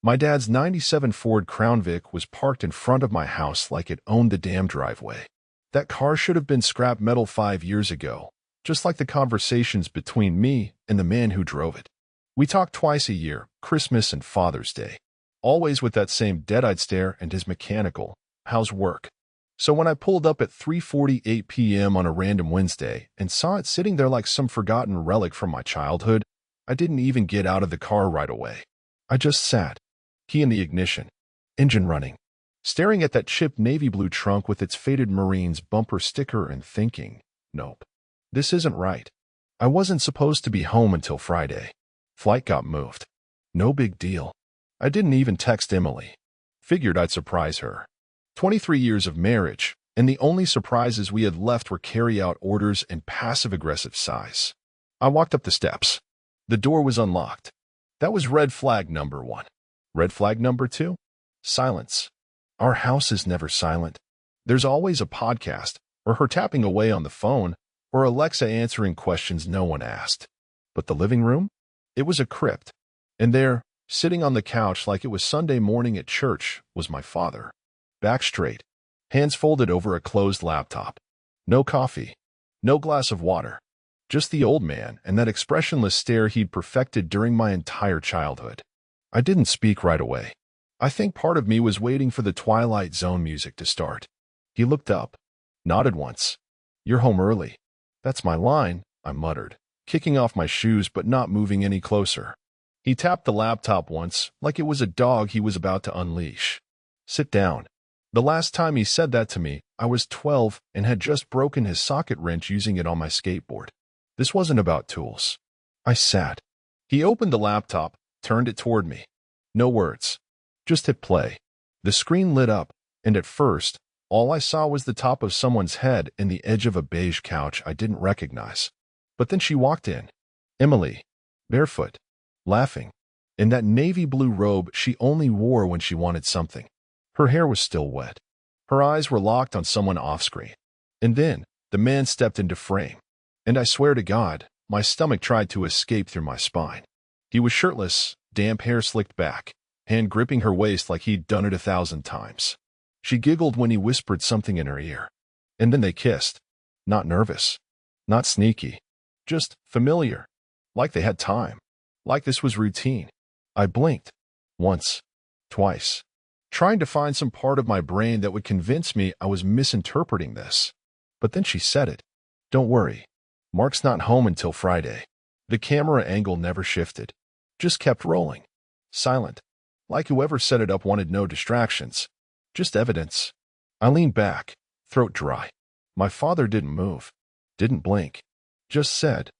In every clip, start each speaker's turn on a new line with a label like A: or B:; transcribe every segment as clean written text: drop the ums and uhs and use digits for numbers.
A: My dad's '97 Ford Crown Vic was parked in front of my house like it owned the damn driveway. That car should have been scrap metal 5 years ago, just like the conversations between me and the man who drove it. We talked twice a year, Christmas and Father's Day. Always with that same dead-eyed stare and his mechanical, "How's work?" So when I pulled up at 3:48 p.m. on a random Wednesday and saw it sitting there like some forgotten relic from my childhood, I didn't even get out of the car right away. I just sat, key in the ignition, engine running, staring at that chipped navy blue trunk with its faded Marines bumper sticker and thinking, nope, this isn't right. I wasn't supposed to be home until Friday. Flight got moved. No big deal. I didn't even text Emily. Figured I'd surprise her. 23 years of marriage, and the only surprises we had left were carry-out orders and passive-aggressive sighs. I walked up the steps. The door was unlocked. That was red flag number 1. Red flag number 2? Silence. Our house is never silent. There's always a podcast, or her tapping away on the phone, or Alexa answering questions no one asked. But the living room? It was a crypt. And there, sitting on the couch like it was Sunday morning at church, was my father. Back straight, hands folded over a closed laptop. No coffee, no glass of water. Just the old man and that expressionless stare he'd perfected during my entire childhood. I didn't speak right away. I think part of me was waiting for the Twilight Zone music to start. He looked up, nodded once. "You're home early." "That's my line," I muttered, kicking off my shoes but not moving any closer. He tapped the laptop once, like it was a dog he was about to unleash. "Sit down." The last time he said that to me, I was 12 and had just broken his socket wrench using it on my skateboard. This wasn't about tools. I sat. He opened the laptop, turned it toward me. No words. Just hit play. The screen lit up, and at first, all I saw was the top of someone's head and the edge of a beige couch I didn't recognize. But then she walked in. Emily. Barefoot. Laughing. In that navy blue robe she only wore when she wanted something. Her hair was still wet. Her eyes were locked on someone off-screen. And then, the man stepped into frame. And I swear to God, my stomach tried to escape through my spine. He was shirtless, damp hair slicked back, hand gripping her waist like he'd done it 1,000 times. She giggled when he whispered something in her ear. And then they kissed. Not nervous. Not sneaky. Just familiar. Like they had time. Like this was routine. I blinked. Once. Twice. Trying to find some part of my brain that would convince me I was misinterpreting this. But then she said it. "Don't worry. Mark's not home until Friday." The camera angle never shifted. Just kept rolling. Silent. Like whoever set it up wanted no distractions. Just evidence. I leaned back, throat dry. My father didn't move. Didn't blink. Just said,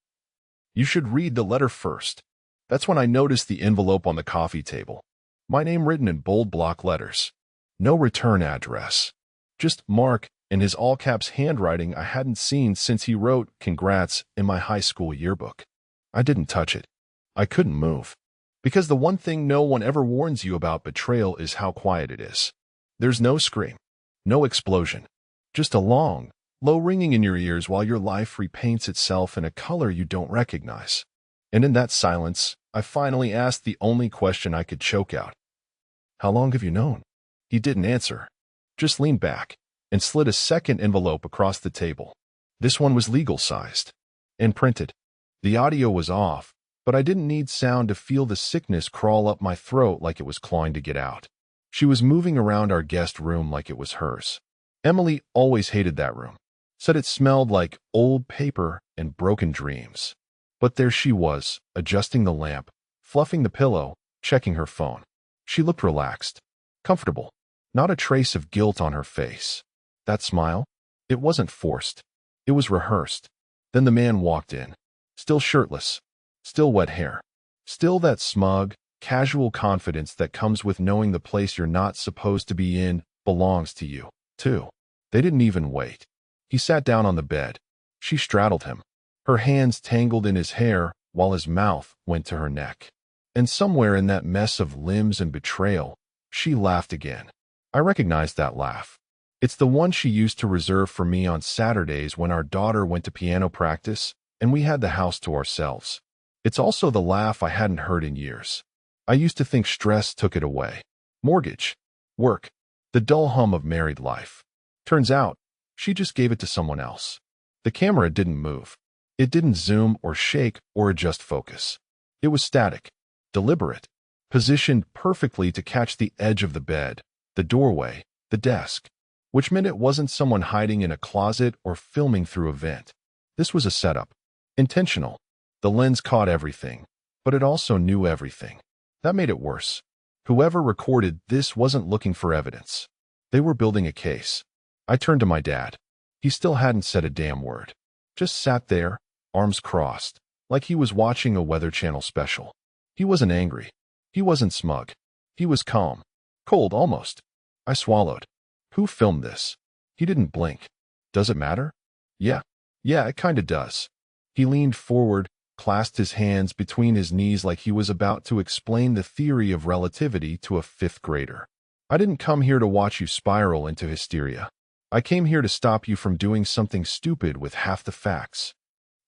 A: "You should read the letter first." That's when I noticed the envelope on the coffee table. My name written in bold block letters. No return address. Just Mark and his all-caps handwriting I hadn't seen since he wrote "Congrats" in my high school yearbook. I didn't touch it. I couldn't move. Because the one thing no one ever warns you about betrayal is how quiet it is. There's no scream. No explosion. Just a long, low ringing in your ears while your life repaints itself in a color you don't recognize. And in that silence, I finally asked the only question I could choke out. "How long have you known?" He didn't answer. Just leaned back and slid a second envelope across the table. This one was legal-sized and printed. The audio was off, but I didn't need sound to feel the sickness crawl up my throat like it was clawing to get out. She was moving around our guest room like it was hers. Emily always hated that room. Said it smelled like old paper and broken dreams. But there she was, adjusting the lamp, fluffing the pillow, checking her phone. She looked relaxed, comfortable, not a trace of guilt on her face. That smile? It wasn't forced. It was rehearsed. Then the man walked in, still shirtless, still wet hair, still that smug, casual confidence that comes with knowing the place you're not supposed to be in belongs to you, too. They didn't even wait. He sat down on the bed. She straddled him, her hands tangled in his hair while his mouth went to her neck. And somewhere in that mess of limbs and betrayal, she laughed again. I recognized that laugh. It's the one she used to reserve for me on Saturdays when our daughter went to piano practice and we had the house to ourselves. It's also the laugh I hadn't heard in years. I used to think stress took it away. Mortgage, work, the dull hum of married life. Turns out, she just gave it to someone else. The camera didn't move. It didn't zoom or shake or adjust focus. It was static, deliberate, positioned perfectly to catch the edge of the bed, the doorway, the desk, which meant it wasn't someone hiding in a closet or filming through a vent. This was a setup. Intentional. The lens caught everything, but it also knew everything. That made it worse. Whoever recorded this wasn't looking for evidence. They were building a case. I turned to my dad. He still hadn't said a damn word. Just sat there, arms crossed, like he was watching a Weather Channel special. He wasn't angry. He wasn't smug. He was calm. Cold, almost. I swallowed. Who filmed this? He didn't blink. Does it matter? Yeah, it kinda does. He leaned forward, clasped his hands between his knees like he was about to explain the theory of relativity to a fifth grader. I didn't come here to watch you spiral into hysteria. I came here to stop you from doing something stupid with half the facts.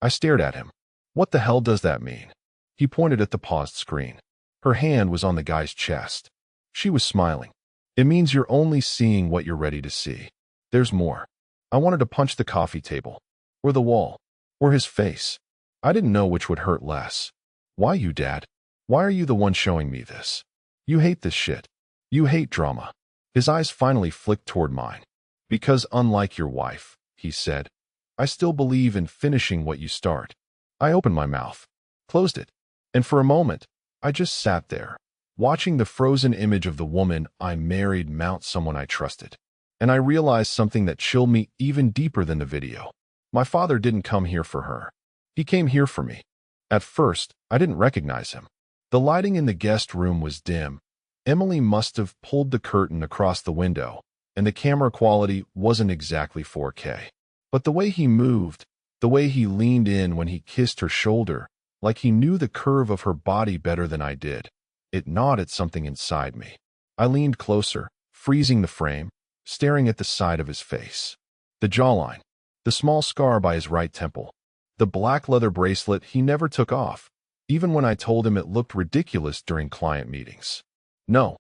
A: I stared at him. What the hell does that mean? He pointed at the paused screen. Her hand was on the guy's chest. She was smiling. It means you're only seeing what you're ready to see. There's more. I wanted to punch the coffee table, or the wall, or his face. I didn't know which would hurt less. Why you, Dad? Why are you the one showing me this? You hate this shit. You hate drama. His eyes finally flicked toward mine. Because unlike your wife, he said, I still believe in finishing what you start. I opened my mouth, closed it, and for a moment, I just sat there, watching the frozen image of the woman I married mount someone I trusted. And I realized something that chilled me even deeper than the video. My father didn't come here for her. He came here for me. At first, I didn't recognize him. The lighting in the guest room was dim. Emily must have pulled the curtain across the window, and the camera quality wasn't exactly 4K. But the way he moved, the way he leaned in when he kissed her shoulder, like he knew the curve of her body better than I did, it gnawed at something inside me. I leaned closer, freezing the frame, staring at the side of his face. The jawline, the small scar by his right temple, the black leather bracelet he never took off, even when I told him it looked ridiculous during client meetings. No.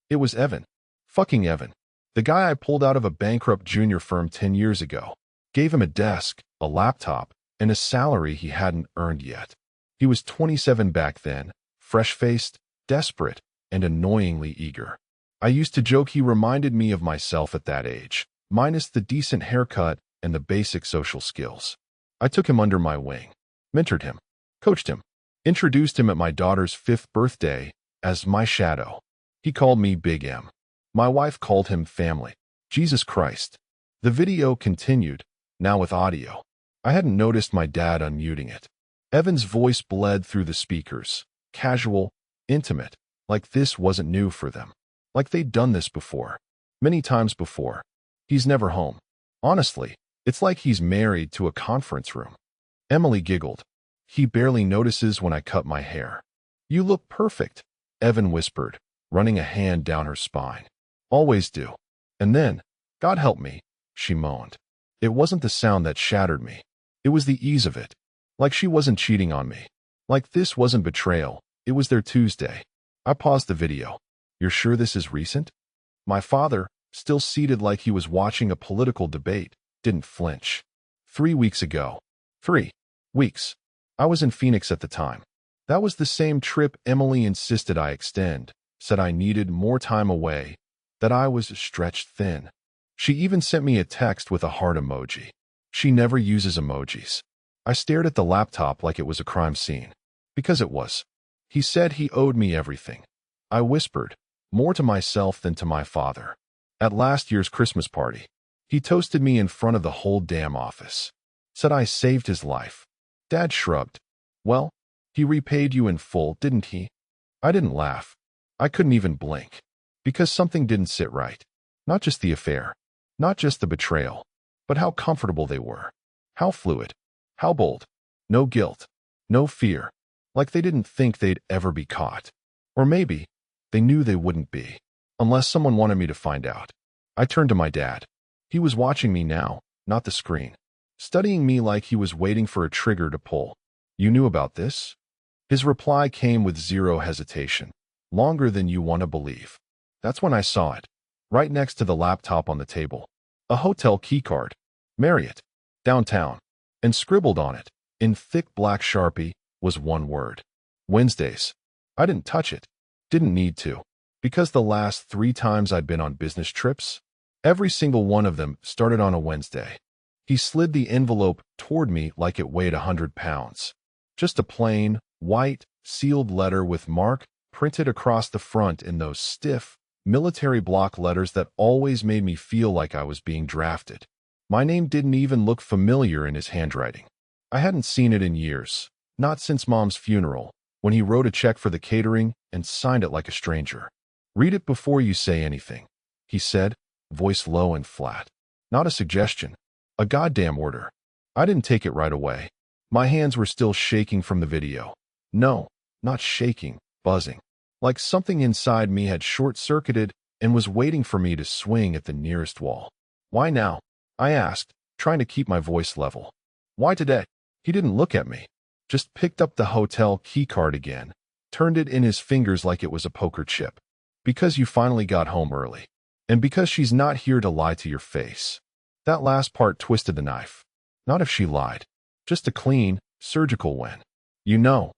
A: It was Evan. Fucking Evan. The guy I pulled out of a bankrupt junior firm 10 years ago. Gave him a desk, a laptop, and a salary he hadn't earned yet. He was 27 back then, fresh-faced, desperate, and annoyingly eager. I used to joke he reminded me of myself at that age, minus the decent haircut and the basic social skills. I took him under my wing, mentored him, coached him, introduced him at my daughter's 5th birthday as my shadow. He called me Big M. My wife called him family. Jesus Christ. The video continued, now with audio. I hadn't noticed my dad unmuting it. Evan's voice bled through the speakers, casual, intimate, like this wasn't new for them. Like they'd done this before. Many times before. He's never home. Honestly, it's like he's married to a conference room. Emily giggled. He barely notices when I cut my hair. You look perfect, Evan whispered, running a hand down her spine. Always do. And then, God help me, she moaned. It wasn't the sound that shattered me. It was the ease of it. Like she wasn't cheating on me. Like this wasn't betrayal. It was their Tuesday. I paused the video. You're sure this is recent? My father, still seated like he was watching a political debate, didn't flinch. 3 weeks ago. 3 weeks. I was in Phoenix at the time. That was the same trip Emily insisted I extend, said I needed more time away, that I was stretched thin. She even sent me a text with a heart emoji. She never uses emojis. I stared at the laptop like it was a crime scene. Because it was. He said he owed me everything. I whispered, more to myself than to my father. At last year's Christmas party, he toasted me in front of the whole damn office. Said I saved his life. Dad shrugged. Well, he repaid you in full, didn't he? I didn't laugh. I couldn't even blink. Because something didn't sit right. Not just the affair. Not just the betrayal. But how comfortable they were. How fluid. How bold. No guilt. No fear. Like they didn't think they'd ever be caught. Or maybe, they knew they wouldn't be. Unless someone wanted me to find out. I turned to my dad. He was watching me now, not the screen. Studying me like he was waiting for a trigger to pull. You knew about this? His reply came with zero hesitation. Longer than you want to believe. That's when I saw it. Right next to the laptop on the table. A hotel keycard. Marriott. Downtown. And scribbled on it, in thick black Sharpie, was one word. Wednesdays. I didn't touch it. Didn't need to. Because the last 3 times I'd been on business trips, every single one of them started on a Wednesday. He slid the envelope toward me like it weighed 100 pounds. Just a plain, white, sealed letter with Mark printed across the front in those stiff, military block letters that always made me feel like I was being drafted. My name didn't even look familiar in his handwriting. I hadn't seen it in years, not since Mom's funeral, when he wrote a check for the catering and signed it like a stranger. "Read it before you say anything," he said, voice low and flat. Not a suggestion. A goddamn order. I didn't take it right away. My hands were still shaking from the video. No, not shaking, buzzing. Like something inside me had short-circuited and was waiting for me to swing at the nearest wall. "Why now?" I asked, trying to keep my voice level. "Why today?" He didn't look at me. Just picked up the hotel keycard again, turned it in his fingers like it was a poker chip. "Because you finally got home early. And because she's not here to lie to your face." That last part twisted the knife. Not if she lied. Just a clean, surgical win. "You know,"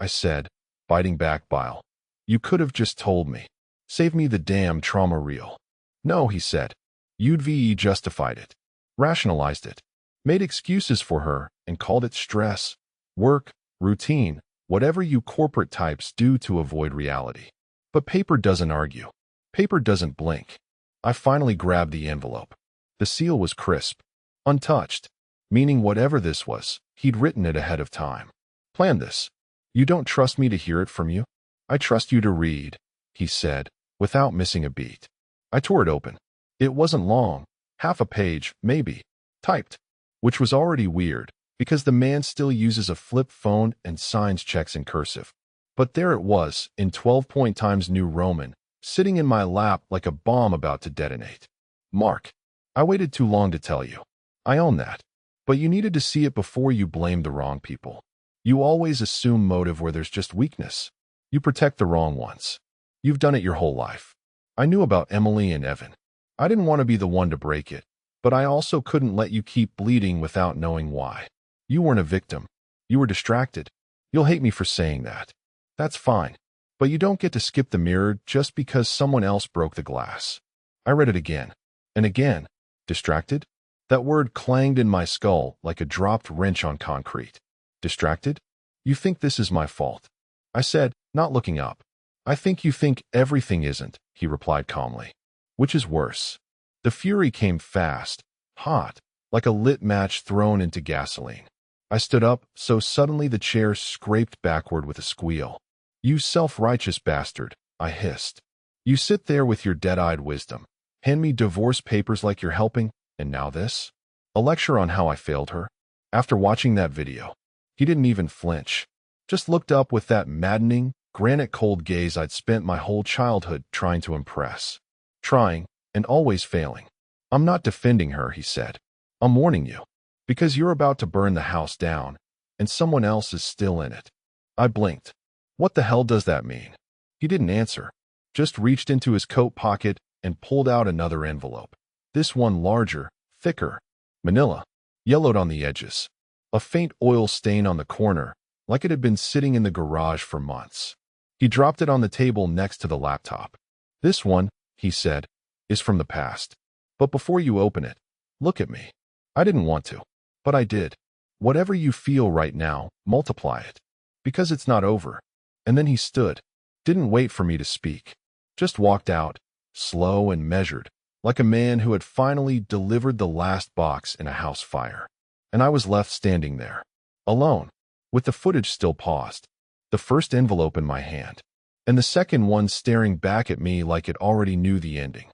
A: I said, biting back bile. "You could have just told me. Save me the damn trauma reel." "No," he said. "You'd justified it. Rationalized it. Made excuses for her and called it stress, work, routine, whatever you corporate types do to avoid reality. But paper doesn't argue. Paper doesn't blink." I finally grabbed the envelope. The seal was crisp, untouched, meaning whatever this was, he'd written it ahead of time. "Planned this. You don't trust me to hear it from you? I trust you to read," he said, without missing a beat. I tore it open. It wasn't long, half a page, maybe, typed, which was already weird, because the man still uses a flip phone and signs checks in cursive. But there it was, in 12-point Times New Roman, sitting in my lap like a bomb about to detonate. "Mark, I waited too long to tell you. I own that. But you needed to see it before you blamed the wrong people. You always assume motive where there's just weakness. You protect the wrong ones. You've done it your whole life. I knew about Emily and Evan. I didn't want to be the one to break it, but I also couldn't let you keep bleeding without knowing why. You weren't a victim. You were distracted. You'll hate me for saying that. That's fine. But you don't get to skip the mirror just because someone else broke the glass." I read it again. And again. Distracted? That word clanged in my skull like a dropped wrench on concrete. Distracted? "You think this is my fault," I said, not looking up. "I think you think everything isn't," he replied calmly. "Which is worse?" The fury came fast, hot, like a lit match thrown into gasoline. I stood up, so suddenly the chair scraped backward with a squeal. "You self-righteous bastard," I hissed. "You sit there with your dead-eyed wisdom, hand me divorce papers like you're helping, and now this? A lecture on how I failed her?" After watching that video, he didn't even flinch. Just looked up with that maddening, granite-cold gaze I'd spent my whole childhood trying to impress. Trying, and always failing. "I'm not defending her," he said. "I'm warning you. Because you're about to burn the house down, and someone else is still in it." I blinked. What the hell does that mean? He didn't answer. Just reached into his coat pocket and pulled out another envelope. This one larger, thicker. Manila. Yellowed on the edges. A faint oil stain on the corner, like it had been sitting in the garage for months. He dropped it on the table next to the laptop. "This one," he said, "is from the past. But before you open it, look at me." I didn't want to, but I did. "Whatever you feel right now, multiply it. Because it's not over." And then he stood. Didn't wait for me to speak. Just walked out, slow and measured, like a man who had finally delivered the last box in a house fire. And I was left standing there, alone, with the footage still paused, the first envelope in my hand, and the second one staring back at me like it already knew the ending.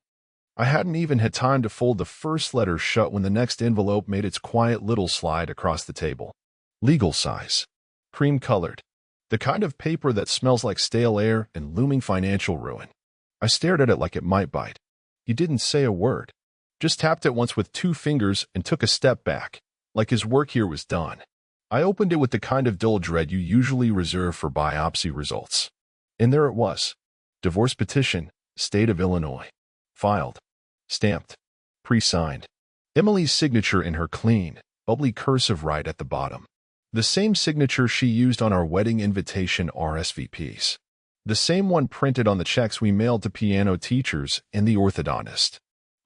A: I hadn't even had time to fold the first letter shut when the next envelope made its quiet little slide across the table. Legal size. Cream-colored. The kind of paper that smells like stale air and looming financial ruin. I stared at it like it might bite. He didn't say a word. Just tapped it once with 2 fingers and took a step back, like his work here was done. I opened it with the kind of dull dread you usually reserve for biopsy results. And there it was. Divorce petition, State of Illinois. Filed. Stamped. Pre-signed. Emily's signature in her clean, bubbly cursive right at the bottom. The same signature she used on our wedding invitation RSVPs. The same one printed on the checks we mailed to piano teachers and the orthodontist.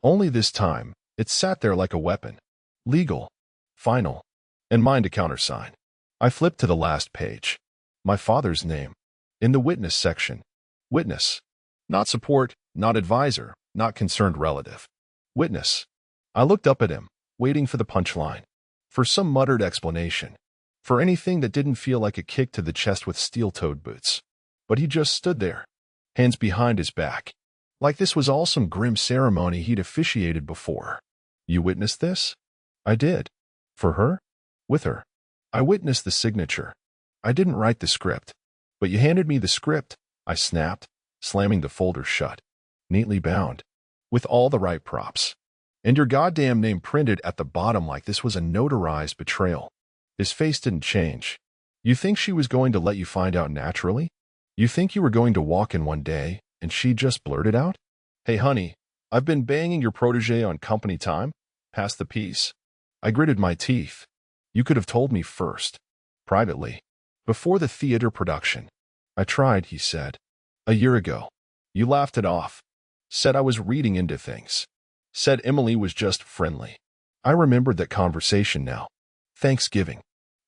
A: Only this time, it sat there like a weapon. Legal. Final. And mine to countersign. I flipped to the last page. My father's name. In the witness section. Witness. Not support, not advisor, not concerned relative. Witness. I looked up at him, waiting for the punchline. For some muttered explanation. For anything that didn't feel like a kick to the chest with steel-toed boots. But he just stood there, hands behind his back. Like this was all some grim ceremony he'd officiated before. You witnessed this? I did. For her? With her. I witnessed the signature. I didn't write the script. But you handed me the script, I snapped, slamming the folder shut. Neatly bound. With all the right props. And your goddamn name printed at the bottom like this was a notarized betrayal. His face didn't change. You think she was going to let you find out naturally? You think you were going to walk in one day, and she just blurted out? Hey honey, I've been banging your protege on company time. Pass the piece. I gritted my teeth. You could have told me first. Privately. Before the theater production. I tried, he said. A year ago. You laughed it off. Said I was reading into things. Said Emily was just friendly. I remembered that conversation now. Thanksgiving.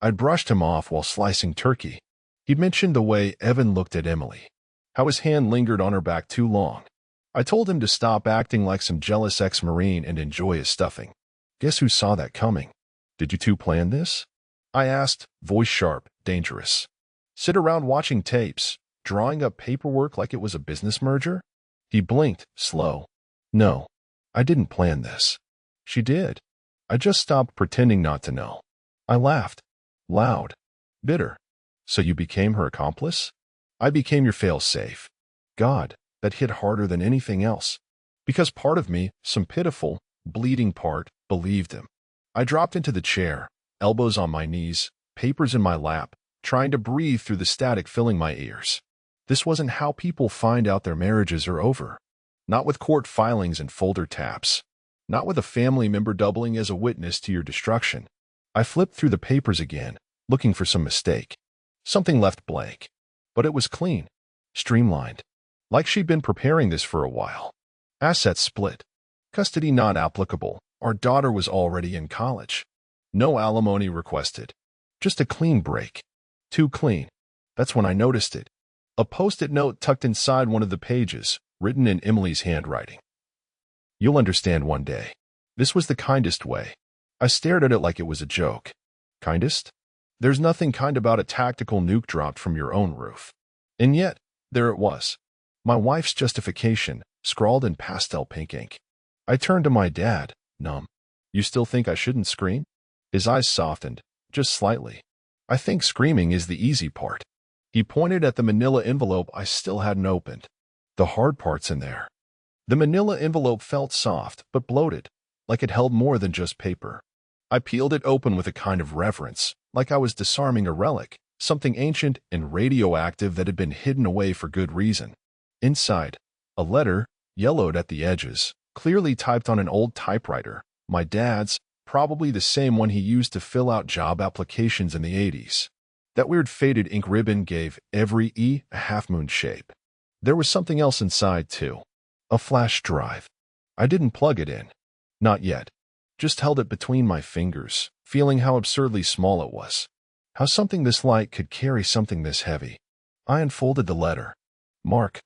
A: I'd brushed him off while slicing turkey. He'd mentioned the way Evan looked at Emily. How his hand lingered on her back too long. I told him to stop acting like some jealous ex-Marine and enjoy his stuffing. Guess who saw that coming? Did you two plan this? I asked, voice sharp, dangerous. Sit around watching tapes, drawing up paperwork like it was a business merger? He blinked, slow. No, I didn't plan this. She did. I just stopped pretending not to know. I laughed. Loud. Bitter. So you became her accomplice? I became your fail-safe. God, that hit harder than anything else. Because part of me, some pitiful, bleeding part, believed him. I dropped into the chair, elbows on my knees, papers in my lap, trying to breathe through the static filling my ears. This wasn't how people find out their marriages are over. Not with court filings and folder taps. Not with a family member doubling as a witness to your destruction. I flipped through the papers again, looking for some mistake. Something left blank. But it was clean. Streamlined. Like she'd been preparing this for a while. Assets split. Custody not applicable. Our daughter was already in college. No alimony requested. Just a clean break. Too clean. That's when I noticed it. A post-it note tucked inside one of the pages, written in Emily's handwriting. You'll understand one day. This was the kindest way. I stared at it like it was a joke. Kindest? There's nothing kind about a tactical nuke dropped from your own roof. And yet, there it was. My wife's justification, scrawled in pastel pink ink. I turned to my dad, numb. You still think I shouldn't scream? His eyes softened, just slightly. I think screaming is the easy part. He pointed at the manila envelope I still hadn't opened. The hard part's in there. The manila envelope felt soft, but bloated, like it held more than just paper. I peeled it open with a kind of reverence, like I was disarming a relic, something ancient and radioactive that had been hidden away for good reason. Inside, a letter, yellowed at the edges, clearly typed on an old typewriter, my dad's, probably the same one he used to fill out job applications in the 80s. That weird faded ink ribbon gave every E a half-moon shape. There was something else inside, too. A flash drive. I didn't plug it in. Not yet. Just held it between my fingers, feeling how absurdly small it was. How something this light could carry something this heavy. I unfolded the letter. Mark.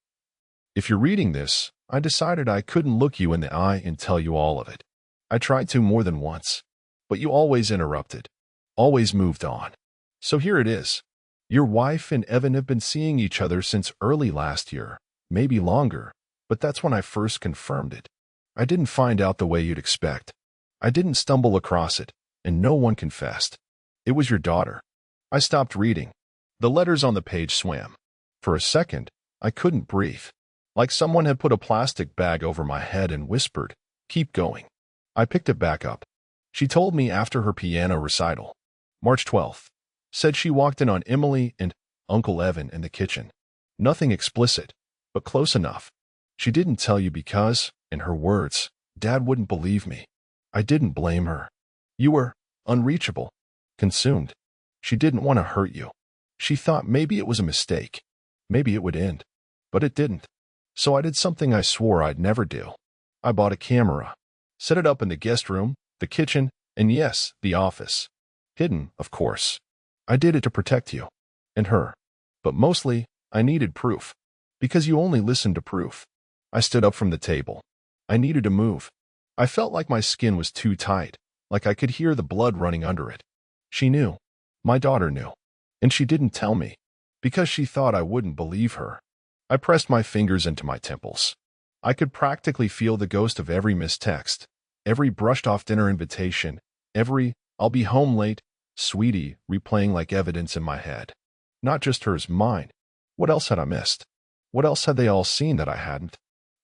A: If you're reading this, I decided I couldn't look you in the eye and tell you all of it. I tried to more than once. But you always interrupted. Always moved on. So here it is. Your wife and Evan have been seeing each other since early last year, maybe longer, but that's when I first confirmed it. I didn't find out the way you'd expect. I didn't stumble across it, and no one confessed. It was your daughter. I stopped reading. The letters on the page swam. For a second, I couldn't breathe. Like someone had put a plastic bag over my head and whispered, "Keep going." I picked it back up. She told me after her piano recital. March 12th, Said she walked in on Emily and Uncle Evan in the kitchen. Nothing explicit, but close enough. She didn't tell you because, in her words, Dad wouldn't believe me. I didn't blame her. You were unreachable, consumed. She didn't want to hurt you. She thought maybe it was a mistake. Maybe it would end. But it didn't. So I did something I swore I'd never do. I bought a camera. Set it up in the guest room, the kitchen, and yes, the office. Hidden, of course. I did it to protect you. And her. But mostly, I needed proof. Because you only listen to proof. I stood up from the table. I needed to move. I felt like my skin was too tight, like I could hear the blood running under it. She knew. My daughter knew. And she didn't tell me. Because she thought I wouldn't believe her. I pressed my fingers into my temples. I could practically feel the ghost of every missed text, every brushed-off dinner invitation, every "I'll be home late, sweetie" replaying like evidence in my head. Not just hers, mine. What else had I missed? What else had they all seen that I hadn't?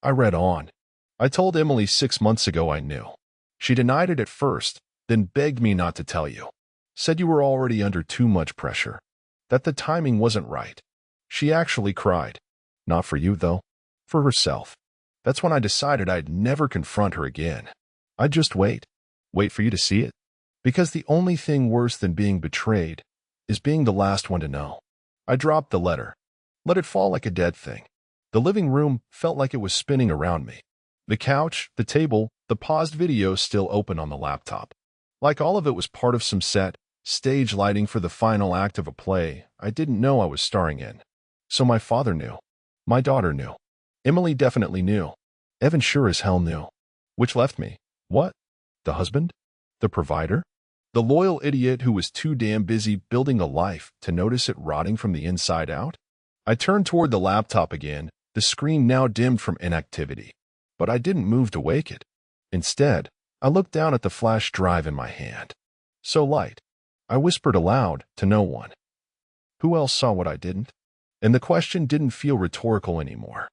A: I read on. I told Emily 6 months ago I knew. She denied it at first, then begged me not to tell you. Said you were already under too much pressure. That the timing wasn't right. She actually cried. Not for you, though. For herself. That's when I decided I'd never confront her again. I'd just wait. Wait for you to see it. Because the only thing worse than being betrayed is being the last one to know. I dropped the letter. Let it fall like a dead thing. The living room felt like it was spinning around me. The couch, the table, the paused video still open on the laptop. Like all of it was part of some set, stage lighting for the final act of a play I didn't know I was starring in. So my father knew. My daughter knew. Emily definitely knew. Evan sure as hell knew. Which left me. What? The husband? The provider? The loyal idiot who was too damn busy building a life to notice it rotting from the inside out? I turned toward the laptop again, the screen now dimmed from inactivity. But I didn't move to wake it. Instead, I looked down at the flash drive in my hand. So light. I whispered aloud to no one. Who else saw what I didn't? And the question didn't feel rhetorical anymore.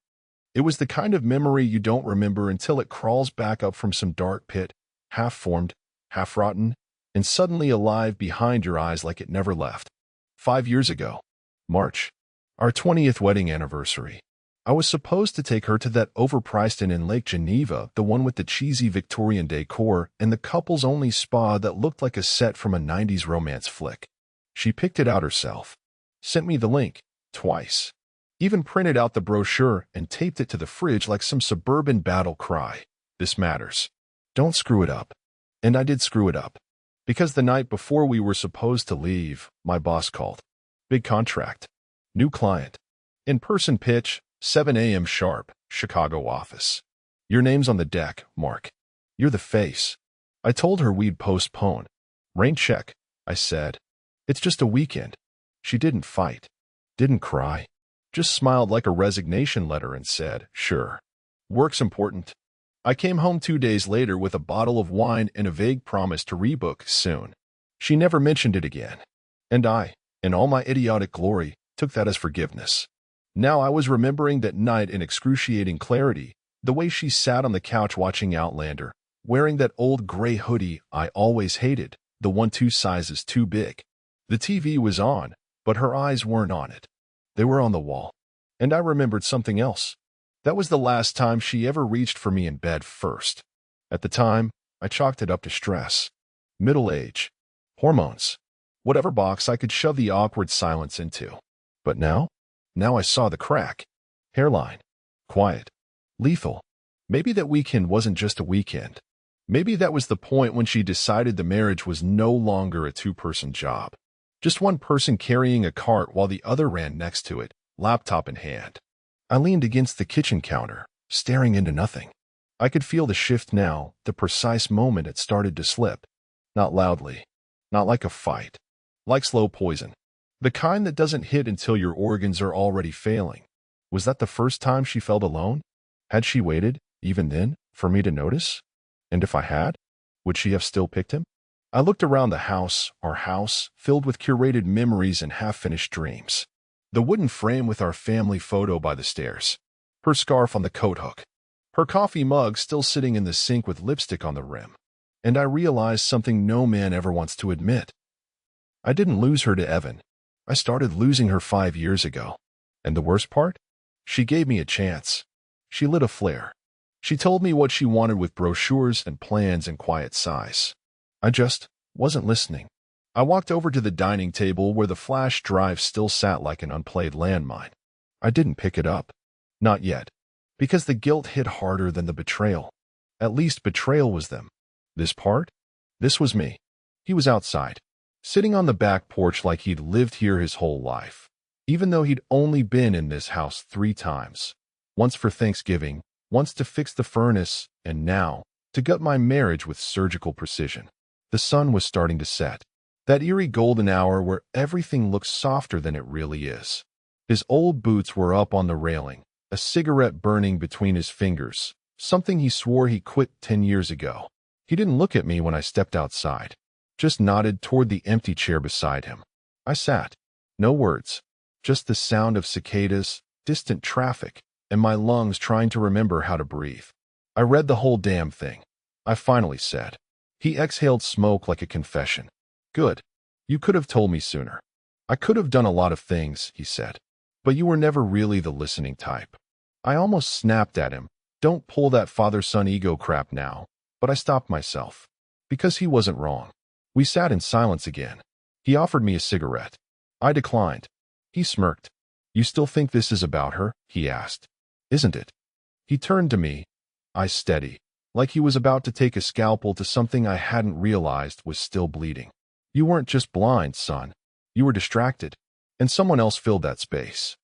A: It was the kind of memory you don't remember until it crawls back up from some dark pit, half-formed, half-rotten, and suddenly alive behind your eyes like it never left. 5 years ago. March. Our 20th wedding anniversary. I was supposed to take her to that overpriced inn in Lake Geneva, the one with the cheesy Victorian decor and the couple's only spa that looked like a set from a 90s romance flick. She picked it out herself. Sent me the link. Twice. Even printed out the brochure and taped it to the fridge like some suburban battle cry. This matters. Don't screw it up. And I did screw it up. Because the night before we were supposed to leave, my boss called. Big contract. New client. In-person pitch, 7 a.m. sharp, Chicago office. Your name's on the deck, Mark. You're the face. I told her we'd postpone. Rain check, I said. It's just a weekend. She didn't fight. Didn't cry. Just smiled like a resignation letter and said, sure. Work's important. I came home 2 days later with a bottle of wine and a vague promise to rebook soon. She never mentioned it again. And I, in all my idiotic glory, took that as forgiveness. Now I was remembering that night in excruciating clarity, the way she sat on the couch watching Outlander, wearing that old gray hoodie I always hated, the one 2 sizes too big. The TV was on, but her eyes weren't on it. They were on the wall. And I remembered something else. That was the last time she ever reached for me in bed first. At the time, I chalked it up to stress. Middle age. Hormones. Whatever box I could shove the awkward silence into. But now I saw the crack. Hairline. Quiet. Lethal. Maybe that weekend wasn't just a weekend. Maybe that was the point when she decided the marriage was no longer a 2-person job. Just one person carrying a cart while the other ran next to it, laptop in hand. I leaned against the kitchen counter, staring into nothing. I could feel the shift now, the precise moment it started to slip. Not loudly. Not like a fight. Like slow poison. The kind that doesn't hit until your organs are already failing. Was that the first time she felt alone? Had she waited, even then, for me to notice? And if I had, would she have still picked him? I looked around the house, our house, filled with curated memories and half-finished dreams. The wooden frame with our family photo by the stairs. Her scarf on the coat hook. Her coffee mug still sitting in the sink with lipstick on the rim. And I realized something no man ever wants to admit. I didn't lose her to Evan. I started losing her 5 years ago. And the worst part? She gave me a chance. She lit a flare. She told me what she wanted with brochures and plans and quiet sighs. I just wasn't listening. I walked over to the dining table where the flash drive still sat like an unplayed landmine. I didn't pick it up. Not yet. Because the guilt hit harder than the betrayal. At least betrayal was them. This part? This was me. He was outside, sitting on the back porch like he'd lived here his whole life, even though he'd only been in this house 3 times. Once for Thanksgiving, once to fix the furnace, and now, to gut my marriage with surgical precision. The sun was starting to set. That eerie golden hour where everything looks softer than it really is. His old boots were up on the railing, a cigarette burning between his fingers, something he swore he quit 10 years ago. He didn't look at me when I stepped outside, just nodded toward the empty chair beside him. I sat. No words, just the sound of cicadas, distant traffic, and my lungs trying to remember how to breathe. I read the whole damn thing. I finally said. He exhaled smoke like a confession. Good. You could have told me sooner. I could have done a lot of things, he said. But you were never really the listening type. I almost snapped at him. Don't pull that father-son ego crap now. But I stopped myself. Because he wasn't wrong. We sat in silence again. He offered me a cigarette. I declined. He smirked. You still think this is about her? He asked. Isn't it? He turned to me, eyes steady, like he was about to take a scalpel to something I hadn't realized was still bleeding. You weren't just blind, son. You were distracted. And someone else filled that space.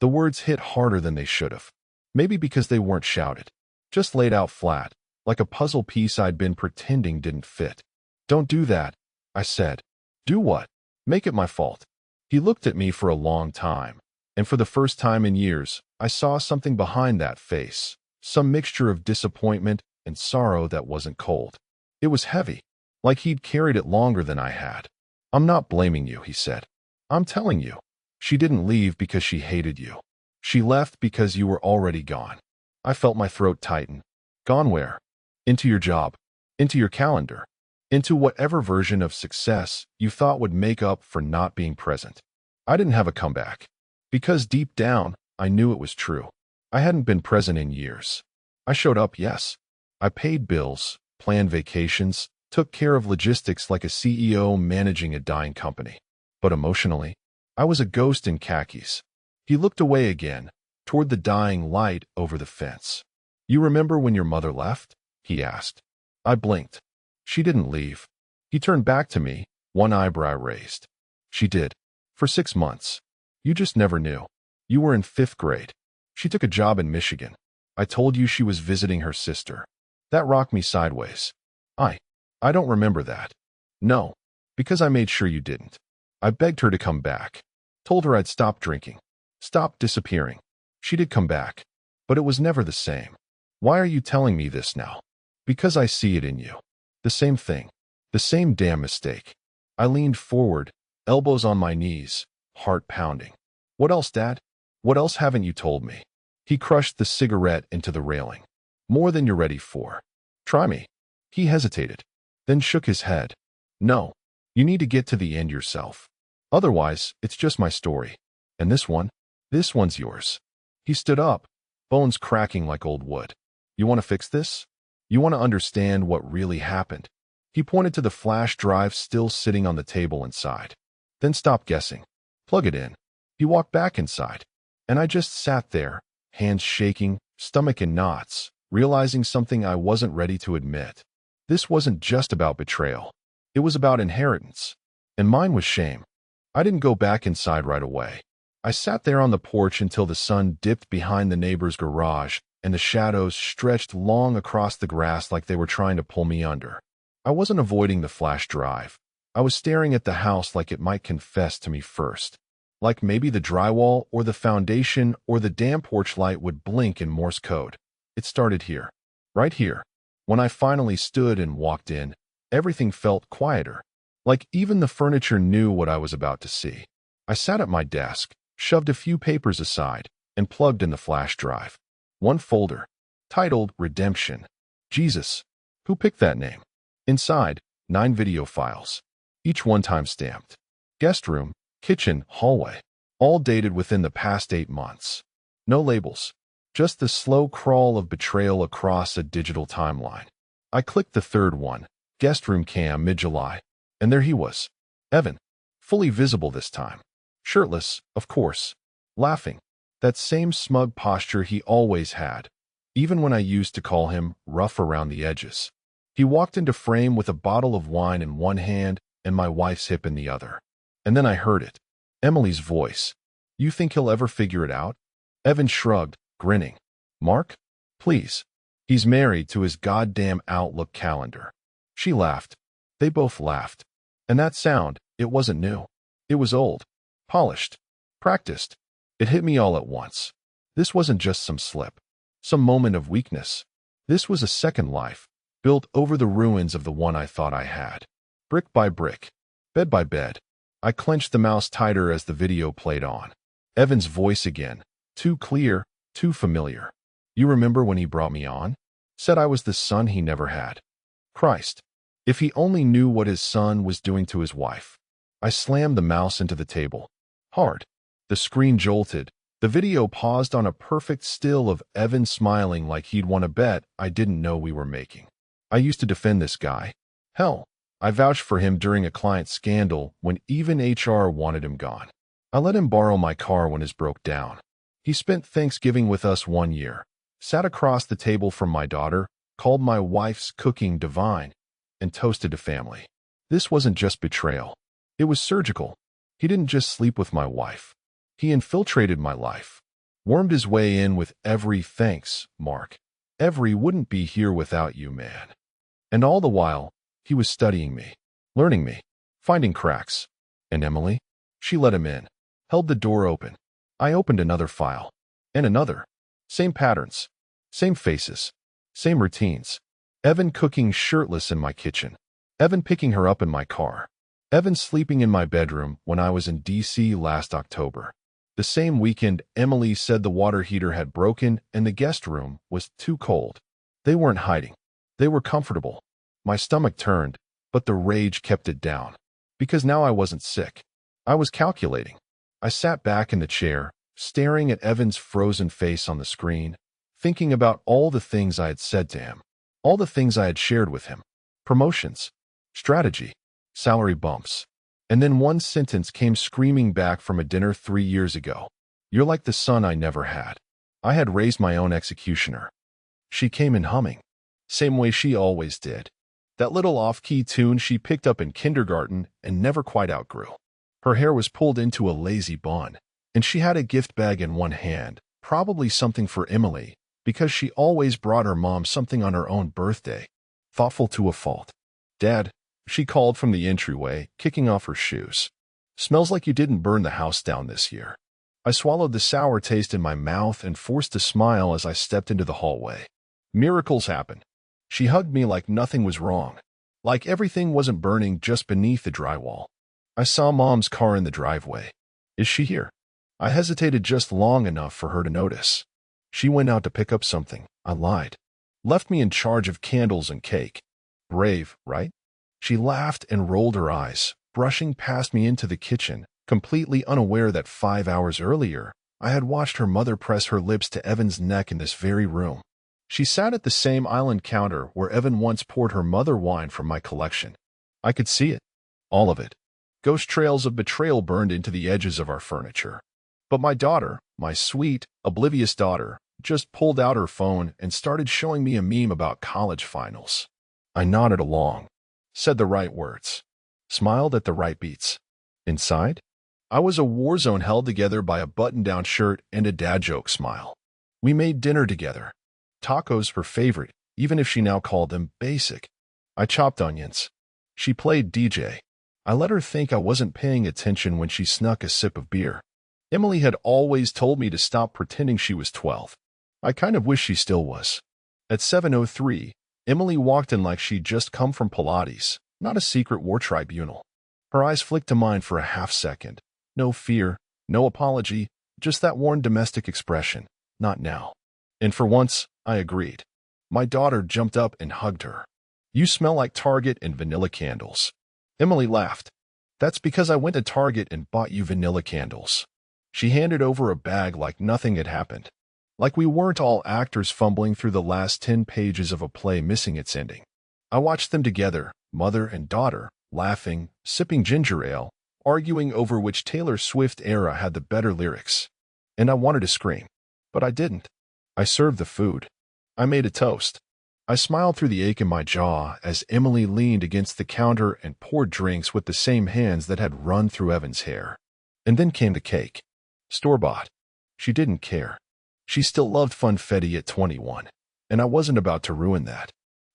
A: The words hit harder than they should have. Maybe because they weren't shouted. Just laid out flat, like a puzzle piece I'd been pretending didn't fit. Don't do that, I said. Do what? Make it my fault. He looked at me for a long time, and for the first time in years, I saw something behind that face, some mixture of disappointment and sorrow that wasn't cold. It was heavy, like he'd carried it longer than I had. I'm not blaming you, he said. I'm telling you. She didn't leave because she hated you. She left because you were already gone. I felt my throat tighten. Gone where? Into your job. Into your calendar. Into whatever version of success you thought would make up for not being present. I didn't have a comeback. Because deep down, I knew it was true. I hadn't been present in years. I showed up, yes. I paid bills, planned vacations, took care of logistics like a CEO managing a dying company. But emotionally, I was a ghost in khakis. He looked away again, toward the dying light over the fence. You remember when your mother left? He asked. I blinked. She didn't leave. He turned back to me, one eyebrow raised. She did. For 6 months. You just never knew. You were in 5th grade. She took a job in Michigan. I told you she was visiting her sister. That rocked me sideways. I don't remember that. No, because I made sure you didn't. I begged her to come back. Told her I'd stop drinking. Stop disappearing. She did come back. But it was never the same. Why are you telling me this now? Because I see it in you. The same thing. The same damn mistake. I leaned forward, elbows on my knees, heart pounding. What else, Dad? What else haven't you told me? He crushed the cigarette into the railing. More than you're ready for. Try me. He hesitated, then shook his head. No, you need to get to the end yourself. Otherwise, it's just my story. And this one's yours. He stood up, bones cracking like old wood. You want to fix this? You want to understand what really happened? He pointed to the flash drive still sitting on the table inside. Then stop guessing. Plug it in. He walked back inside. And I just sat there, hands shaking, stomach in knots, realizing something I wasn't ready to admit. This wasn't just about betrayal. It was about inheritance. And mine was shame. I didn't go back inside right away. I sat there on the porch until the sun dipped behind the neighbor's garage and the shadows stretched long across the grass like they were trying to pull me under. I wasn't avoiding the flash drive. I was staring at the house like it might confess to me first. Like maybe the drywall or the foundation or the damn porch light would blink in Morse code. It started here. Right here. When I finally stood and walked in, everything felt quieter. Like even the furniture knew what I was about to see. I sat at my desk, shoved a few papers aside, and plugged in the flash drive. One folder, titled Redemption. Jesus. Who picked that name? Inside, 9 video files, each one time-stamped. Guest room, kitchen, hallway. All dated within the past 8 months. No labels. Just the slow crawl of betrayal across a digital timeline. I clicked the third one, guest room cam mid-July, and there he was. Evan. Fully visible this time. Shirtless, of course. Laughing. That same smug posture he always had, even when I used to call him rough around the edges. He walked into frame with a bottle of wine in one hand and my wife's hip in the other. And then I heard it. Emily's voice. You think he'll ever figure it out? Evan shrugged, grinning. Mark? Please. He's married to his goddamn Outlook calendar. She laughed. They both laughed. And that sound, it wasn't new. It was old. Polished. Practiced. It hit me all at once. This wasn't just some slip. Some moment of weakness. This was a second life, built over the ruins of the one I thought I had. Brick by brick. Bed by bed. I clenched the mouse tighter as the video played on. Evan's voice again. Too clear, too familiar. You remember when he brought me on? Said I was the son he never had. Christ. If he only knew what his son was doing to his wife. I slammed the mouse into the table. Hard. The screen jolted. The video paused on a perfect still of Evan smiling like he'd won a bet I didn't know we were making. I used to defend this guy. Hell, I vouched for him during a client scandal when even HR wanted him gone. I let him borrow my car when his broke down. He spent Thanksgiving with us 1 year, sat across the table from my daughter, called my wife's cooking divine, and toasted to family. This wasn't just betrayal. It was surgical. He didn't just sleep with my wife. He infiltrated my life. Wormed his way in with every thanks, Mark. Every wouldn't be here without you, man. And all the while, he was studying me, learning me, finding cracks. And Emily? She let him in, held the door open. I opened another file. And another. Same patterns. Same faces. Same routines. Evan cooking shirtless in my kitchen. Evan picking her up in my car. Evan sleeping in my bedroom when I was in D.C. last October. The same weekend, Emily said the water heater had broken and the guest room was too cold. They weren't hiding. They were comfortable. My stomach turned, but the rage kept it down. Because now I wasn't sick. I was calculating. I sat back in the chair, staring at Evan's frozen face on the screen, thinking about all the things I had said to him, all the things I had shared with him. Promotions, strategy, salary bumps. And then one sentence came screaming back from a dinner 3 years ago. You're like the son I never had. I had raised my own executioner. She came in humming. Same way she always did. That little off-key tune she picked up in kindergarten and never quite outgrew. Her hair was pulled into a lazy bun, and she had a gift bag in one hand, probably something for Emily, because she always brought her mom something on her own birthday. Thoughtful to a fault. Dad, she called from the entryway, kicking off her shoes. Smells like you didn't burn the house down this year. I swallowed the sour taste in my mouth and forced a smile as I stepped into the hallway. Miracles happen. She hugged me like nothing was wrong, like everything wasn't burning just beneath the drywall. I saw Mom's car in the driveway. Is she here? I hesitated just long enough for her to notice. She went out to pick up something. I lied. Left me in charge of candles and cake. Brave, right? She laughed and rolled her eyes, brushing past me into the kitchen, completely unaware that 5 hours earlier, I had watched her mother press her lips to Evan's neck in this very room. She sat at the same island counter where Evan once poured her mother wine from my collection. I could see it. All of it. Ghost trails of betrayal burned into the edges of our furniture. But my daughter, my sweet, oblivious daughter, just pulled out her phone and started showing me a meme about college finals. I nodded along, said the right words, smiled at the right beats. Inside, I was a war zone held together by a button-down shirt and a dad joke smile. We made dinner together. Tacos her favorite, even if she now called them basic. I chopped onions. She played DJ. I let her think I wasn't paying attention when she snuck a sip of beer. Emily had always told me to stop pretending she was 12. I kind of wish she still was. At 7:03, Emily walked in like she'd just come from Pilates, not a secret war tribunal. Her eyes flicked to mine for a half second. No fear, no apology, just that worn domestic expression. Not now. And for once, I agreed. My daughter jumped up and hugged her. You smell like Target and vanilla candles. Emily laughed. That's because I went to Target and bought you vanilla candles. She handed over a bag like nothing had happened. Like we weren't all actors fumbling through the last 10 pages of a play missing its ending. I watched them together, mother and daughter, laughing, sipping ginger ale, arguing over which Taylor Swift era had the better lyrics. And I wanted to scream. But I didn't. I served the food. I made a toast. I smiled through the ache in my jaw as Emily leaned against the counter and poured drinks with the same hands that had run through Evan's hair. And then came the cake. Store-bought. She didn't care. She still loved funfetti at 21, and I wasn't about to ruin that.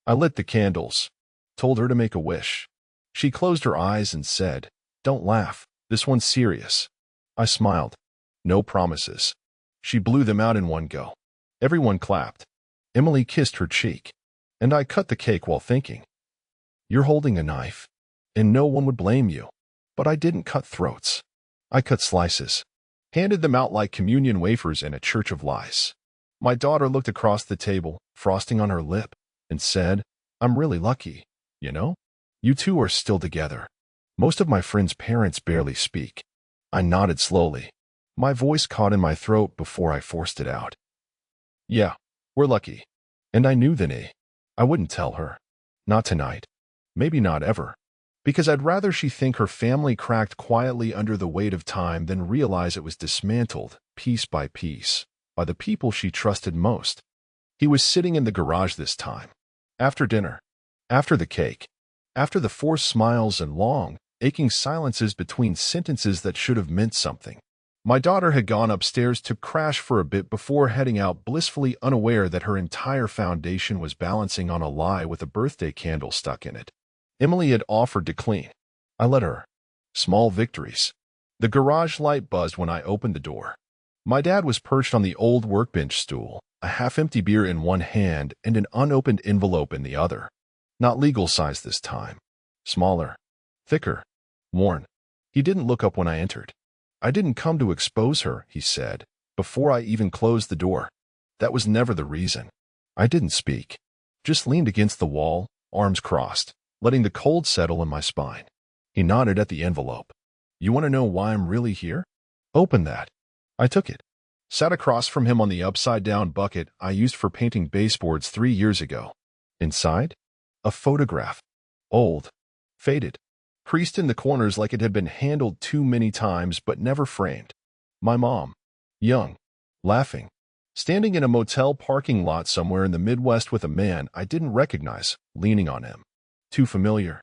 A: I lit the candles, told her to make a wish. She closed her eyes and said, "Don't laugh, this one's serious." I smiled. No promises. She blew them out in one go. Everyone clapped. Emily kissed her cheek. And I cut the cake while thinking, "You're holding a knife, and no one would blame you." But I didn't cut throats. I cut slices. Handed them out like communion wafers in a church of lies. My daughter looked across the table, frosting on her lip, and said, "I'm really lucky, you know? You two are still together. Most of my friends' parents barely speak." I nodded slowly. My voice caught in my throat before I forced it out. "Yeah, we're lucky." And I knew that I wouldn't tell her. Not tonight. Maybe not ever. Because I'd rather she think her family cracked quietly under the weight of time than realize it was dismantled, piece by piece, by the people she trusted most. He was sitting in the garage this time. After dinner. After the cake. After the forced smiles and long, aching silences between sentences that should have meant something. My daughter had gone upstairs to crash for a bit before heading out, blissfully unaware that her entire foundation was balancing on a lie with a birthday candle stuck in it. Emily had offered to clean. I let her. Small victories. The garage light buzzed when I opened the door. My dad was perched on the old workbench stool, a half-empty beer in one hand and an unopened envelope in the other. Not legal size this time. Smaller. Thicker. Worn. He didn't look up when I entered. "I didn't come to expose her," he said, before I even closed the door. That was never the reason. I didn't speak. Just leaned against the wall, arms crossed, letting the cold settle in my spine. He nodded at the envelope. "You want to know why I'm really here? Open that." I took it. Sat across from him on the upside-down bucket I used for painting baseboards 3 years ago. Inside? A photograph. Old. Faded. Creased in the corners like it had been handled too many times but never framed. My mom. Young. Laughing. Standing in a motel parking lot somewhere in the Midwest with a man I didn't recognize, leaning on him. Too familiar.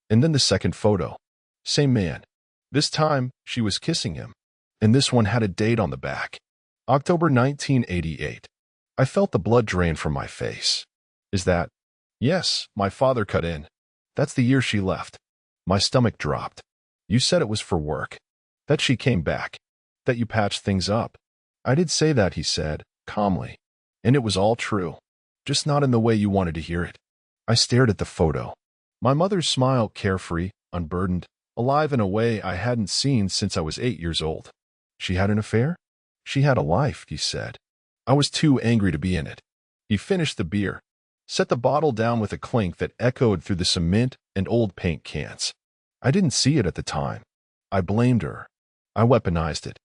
A: And then the second photo. Same man. This time, she was kissing him. And this one had a date on the back. October 1988. I felt the blood drain from my face. "Is that?" "Yes," my father cut in. "That's the year she left." My stomach dropped. "You said it was for work. That she came back. That you patched things up." "I did say that," he said, calmly. "And it was all true. Just not in the way you wanted to hear it." I stared at the photo. My mother's smile, carefree, unburdened, alive in a way I hadn't seen since I was 8 years old. "She had an affair?" "She had a life," he said. I was too angry to be in it. He finished the beer, set the bottle down with a clink that echoed through the cement and old paint cans. I didn't see it at the time. I blamed her. I weaponized it.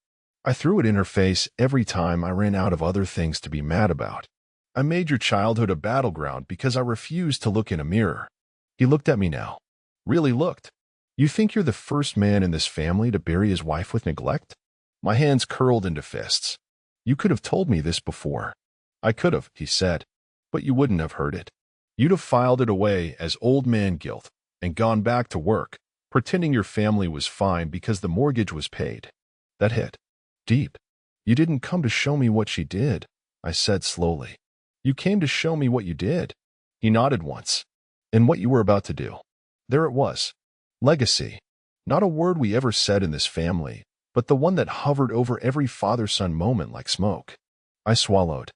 A: I threw it in her face every time I ran out of other things to be mad about. I made your childhood a battleground because I refused to look in a mirror. He looked at me now. Really looked. "You think you're the first man in this family to bury his wife with neglect?" My hands curled into fists. "You could have told me this before." "I could have," he said, "but you wouldn't have heard it. You'd have filed it away as old man guilt and gone back to work, pretending your family was fine because the mortgage was paid." That hit. Deep. "You didn't come to show me what she did," I said slowly. "You came to show me what you did." He nodded once. "And what you were about to do." There it was. Legacy. Not a word we ever said in this family, but the one that hovered over every father-son moment like smoke. I swallowed.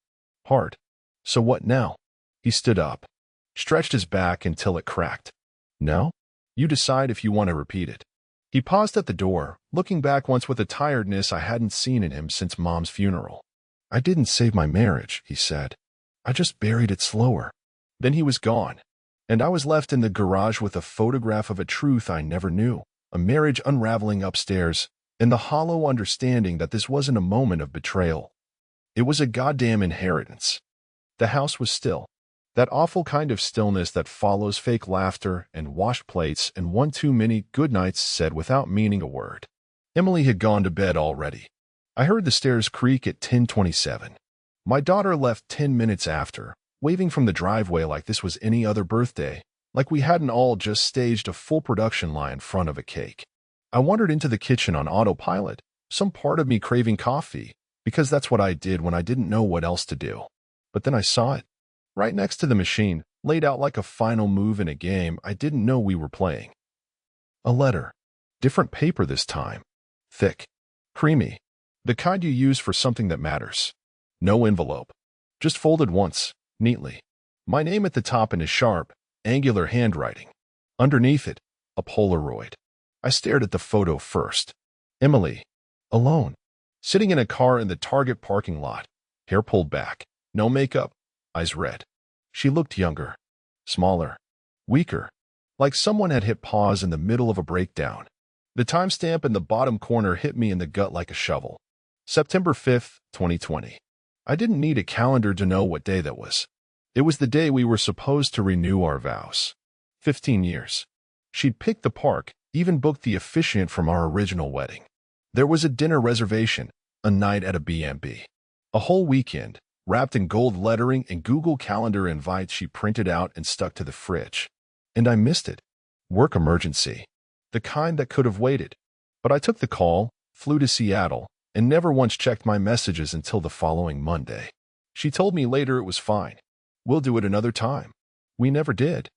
A: Hard. "So what now?" He stood up, stretched his back until it cracked. "Now? You decide if you want to repeat it." He paused at the door, looking back once with a tiredness I hadn't seen in him since Mom's funeral. "I didn't save my marriage," he said. "I just buried it slower." Then he was gone, and I was left in the garage with a photograph of a truth I never knew. a marriage unraveling upstairs, and the hollow understanding that this wasn't a moment of betrayal. It was a goddamn inheritance. The house was still. That awful kind of stillness that follows fake laughter and washed plates and one too many good nights said without meaning a word. Emily had gone to bed already. I heard the stairs creak at 10:27. My daughter left 10 minutes after, waving from the driveway like this was any other birthday, like we hadn't all just staged a full production line in front of a cake. I wandered into the kitchen on autopilot, some part of me craving coffee, because that's what I did when I didn't know what else to do. But then I saw it, right next to the machine, laid out like a final move in a game I didn't know we were playing. A letter. Different paper this time. Thick. Creamy. The kind you use for something that matters. No envelope. Just folded once, neatly. My name at the top in a sharp, angular handwriting. Underneath it, a Polaroid. I stared at the photo first. Emily. Alone. Sitting in a car in the Target parking lot. Hair pulled back. No makeup. Eyes red. She looked younger. Smaller. Weaker. Like someone had hit pause in the middle of a breakdown. The timestamp in the bottom corner hit me in the gut like a shovel. September 5th, 2020. I didn't need a calendar to know what day that was. It was the day we were supposed to renew our vows. 15 years. She'd picked the park, even booked the officiant from our original wedding. There was a dinner reservation, a night at a B&B. A whole weekend, wrapped in gold lettering and Google Calendar invites she printed out and stuck to the fridge. And I missed it. Work emergency. The kind that could have waited. But I took the call, flew to Seattle, and never once checked my messages until the following Monday. She told me later it was fine. We'll do it another time. We never did.